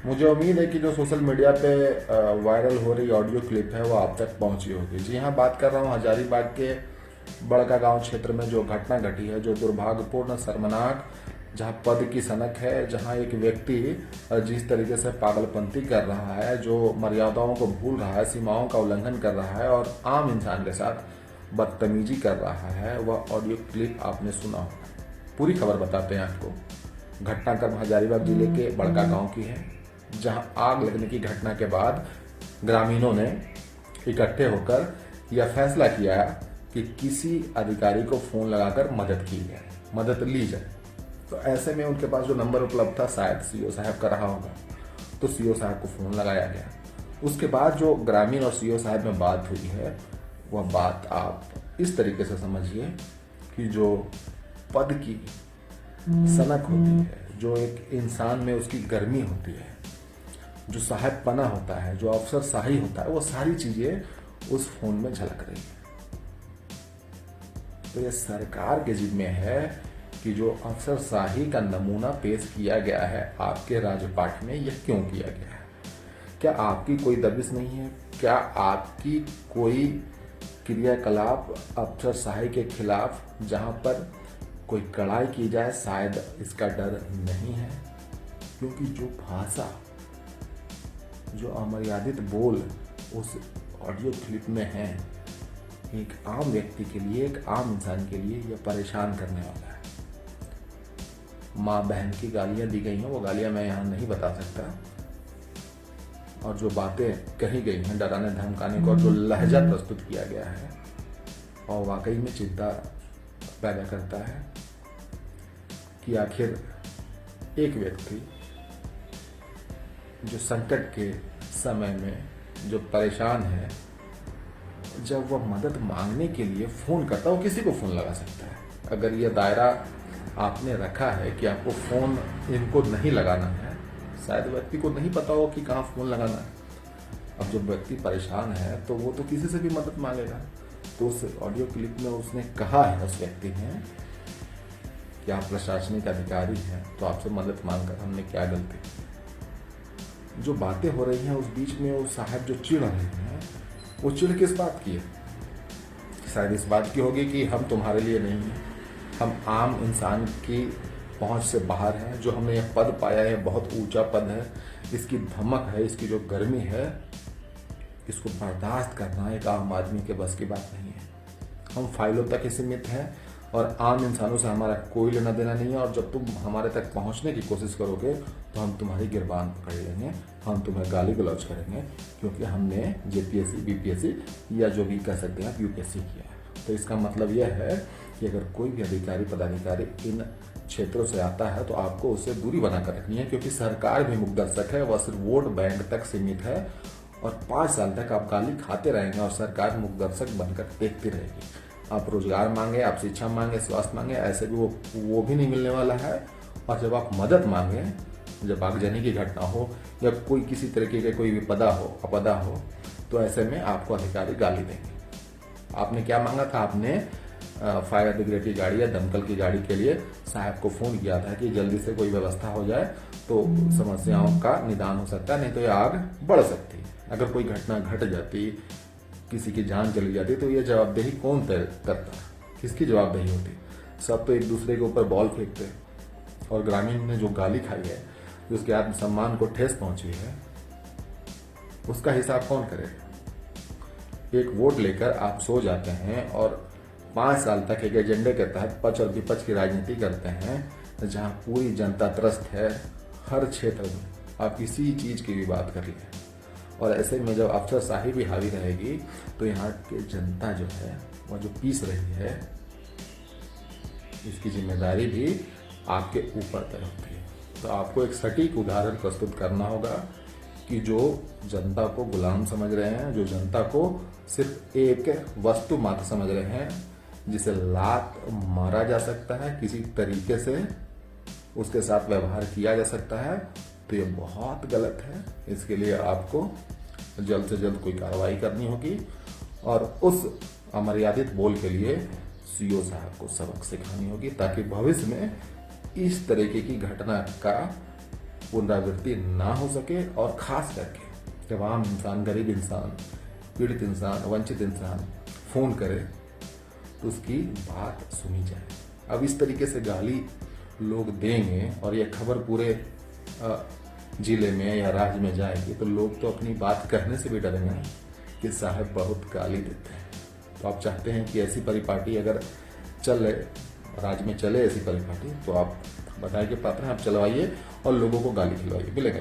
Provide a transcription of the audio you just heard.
मुझे उम्मीद है कि जो सोशल मीडिया पे वायरल हो रही ऑडियो क्लिप है वो आप तक पहुंची होगी। जी हाँ, बात कर रहा हूँ हजारीबाग के बड़का गांव क्षेत्र में जो घटना घटी है, जो दुर्भाग्यपूर्ण, शर्मनाक, जहां पद की सनक है, जहां एक व्यक्ति जिस तरीके से पागलपंती कर रहा है, जो मर्यादाओं को भूल रहा है, सीमाओं का उल्लंघन कर रहा है और आम इंसान के साथ बदतमीजी कर रहा है, वह ऑडियो क्लिप आपने सुना होगा। पूरी खबर बताते हैं आपको। घटनाक्रम हजारीबाग जिले के बड़का गांव की है, जहां आग लगने की घटना के बाद ग्रामीणों ने इकट्ठे होकर यह फैसला किया कि किसी अधिकारी को फोन लगाकर मदद की जाए, मदद ली जाए। तो ऐसे में उनके पास जो नंबर उपलब्ध था, शायद सीओ साहब का रहा होगा, तो सीओ साहब को फोन लगाया गया। उसके बाद जो ग्रामीण और सीओ साहब में बात हुई है, वह बात आप इस तरीके से समझिए कि जो पद की सनक होती है, जो एक इंसान में उसकी गर्मी होती है, जो साहेबपना होता है, जो अफसरशाही होता है, वो सारी चीजें उस फोन में झलक रही है। तो ये सरकार के जिम्मे है कि जो अफसरशाही का नमूना पेश किया गया है आपके राजपाट में, यह क्यों किया गया है? क्या आपकी कोई दबिश नहीं है? क्या आपकी कोई क्रियाकलाप अफसरशाही के खिलाफ, जहां पर कोई कड़ाई की जाए, शायद इसका डर नहीं है? क्योंकि जो भाषा, जो अमर्यादित बोल उस ऑडियो क्लिप में है, एक आम व्यक्ति के लिए, एक आम इंसान के लिए यह परेशान करने वाला है। माँ बहन की गालियां दी गई हैं, वो गालियां मैं यहाँ नहीं बता सकता, और जो बातें कही गई हैं डराने धमकाने को, और जो लहजा प्रस्तुत किया गया है, और वाकई में चिंता पैदा करता है कि आखिर एक व्यक्ति जो संकट के समय में जो परेशान है, जब वह मदद मांगने के लिए फोन करता है, वो किसी को फोन लगा सकता है। अगर यह दायरा आपने रखा है कि आपको फोन इनको नहीं लगाना है, शायद व्यक्ति को नहीं पता हो कि कहाँ फोन लगाना है। अब जब व्यक्ति परेशान है तो वो तो किसी से भी मदद मांगेगा। तो उस ऑडियो क्लिप में उसने कहा है, उस व्यक्ति ने, कि आप प्रशासनिक अधिकारी हैं तो आपसे मदद मांगकर हमने क्या गलती। जो बातें हो रही हैं उस बीच में वो साहब जो चिढ़ रहे हैं, वो चिढ़ किस बात की है? शायद इस बात की होगी कि हम तुम्हारे लिए नहीं हैं, हम आम इंसान की पहुंच से बाहर हैं। जो हमने यह पद पाया है, बहुत ऊंचा पद है, इसकी धमक है, इसकी जो गर्मी है, इसको बर्दाश्त करना एक आम आदमी के बस की बात नहीं है। हम फाइलों तक ही सीमित हैं और आम इंसानों से हमारा कोई लेना देना नहीं है। और जब तुम हमारे तक पहुंचने की कोशिश करोगे तो हम तुम्हारी गिरबान पकड़ लेंगे, हम तुम्हें गाली गलौज करेंगे, क्योंकि हमने जेपीएससी, बीपीएससी या जो भी कह सकते हैं यूपीएससी किया है। तो इसका मतलब यह है कि अगर कोई भी अधिकारी, पदाधिकारी इन क्षेत्रों से आता है तो आपको उससे दूरी बनाकर रखनी है, क्योंकि सरकार भी मुकदर्शक है, वह सिर्फ वोट बैंक तक सीमित है और 5 साल तक आप गाली खाते रहेंगे और सरकार मुकदर्शक बनकर देखती रहेगी। आप रोजगार मांगे, आप शिक्षा मांगे, स्वास्थ्य मांगे, ऐसे भी वो भी नहीं मिलने वाला है। और जब आप मदद मांगे, जब आगजनी की घटना हो या कोई किसी तरीके के कोई विपदा हो, आपदा हो, तो ऐसे में आपको अधिकारी गाली देंगे। आपने क्या मांगा था? आपने फायर ब्रिगेड की गाड़ी या दमकल की गाड़ी के लिए साहब को फोन किया था कि जल्दी से कोई व्यवस्था हो जाए तो समस्याओं का निदान हो सकता है, नहीं तो ये आग बढ़ सकती। अगर कोई घटना घट जाती, किसी की जान चली जाती, तो ये जवाबदेही कौन तय करता? किसकी जवाबदेही होती? सब तो एक दूसरे के ऊपर बॉल फेंकते। और ग्रामीण ने जो गाली खाई है, जो उसके आत्मसम्मान को ठेस पहुंची है, उसका हिसाब कौन करेगा? एक वोट लेकर आप सो जाते हैं और 5 साल तक एक एजेंडे के तहत पक्ष और विपक्ष की राजनीति करते हैं, जहां पूरी जनता त्रस्त है। हर क्षेत्र में आप किसी चीज की भी बात कर लीजिए, और ऐसे में जब अफसरशाही भी हावी रहेगी तो यहाँ की जनता जो है, वह जो पीस रही है, इसकी जिम्मेदारी भी आपके ऊपर तय होती है। तो आपको एक सटीक उदाहरण प्रस्तुत करना होगा कि जो जनता को गुलाम समझ रहे हैं, जो जनता को सिर्फ एक वस्तु मात्र समझ रहे हैं, जिसे लात मारा जा सकता है, किसी तरीके से उसके साथ व्यवहार किया जा सकता है, तो ये बहुत गलत है। इसके लिए आपको जल्द से जल्द कोई कार्रवाई करनी होगी और उस अमर्यादित बोल के लिए सीओ साहब को सबक सिखानी होगी, ताकि भविष्य में इस तरीके की घटना का पुनरावृत्ति ना हो सके, और खास करके जब आम इंसान, गरीब इंसान, पीड़ित इंसान, वंचित इंसान फोन करे तो उसकी बात सुनी जाए। अब इस तरीके से गाली लोग देंगे और ये खबर पूरे जिले में या राज्य में जाएगी तो लोग तो अपनी बात कहने से भी डरेंगे ना कि साहब बहुत गाली देते हैं। तो आप चाहते हैं कि ऐसी परिपाटी अगर चले, राज्य में चले ऐसी परिपाटी, तो आप बताइए कि पात्र हैं, आप चलवाइए और लोगों को गाली खिलवाइए। मिलेगा।